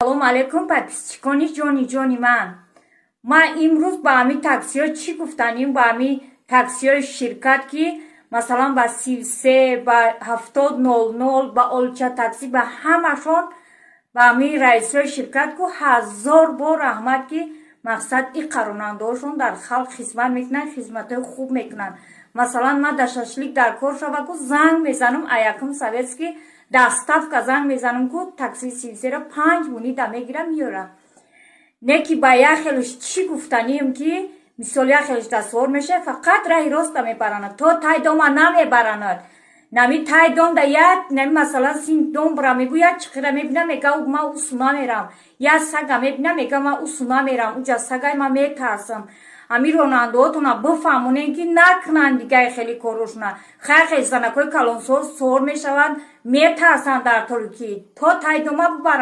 салом алейкум подписчикони ҷони ман. Ман имрӯз ба ҳамин таксиҳо чӣ гуфтаним, ба ҳамин таксиҳои ширкат ки масалан ба 33 ба 7000 ба Олча такси, ба ҳамашон, ба ҳамин раисҳои ширкат ку 1000 бор раҳмат ки мақсад и қаронандаҳошон дар халқ хизмат мекунанд, хизматҳои хуб мекунанд. Масалан ман дар шашлик дар кор шава ку занг мезанам аякум советский доставка занг мезанам ку такси 33-ро 5 бунида мегира миёра. Не ки ба яхелш чӣ гуфтаним ки мисол яхелш дастовор меша фақат раҳи роста мебаранад, то тай дома намебаранад. Нами тай дом да як нами масалан син дом бра мегу як чиқира мебинам мега ман усуна мерам, я сага мебинам мега ман усуна мерам, уҷа сагай ман метарсам. Ами ронандаҳотона бифаҳмонем ки накунанд дигаи хеле корошона. Хай занакҳои калонсор сор мешаванд, метарсанд дар толки то тай дома бубаранд.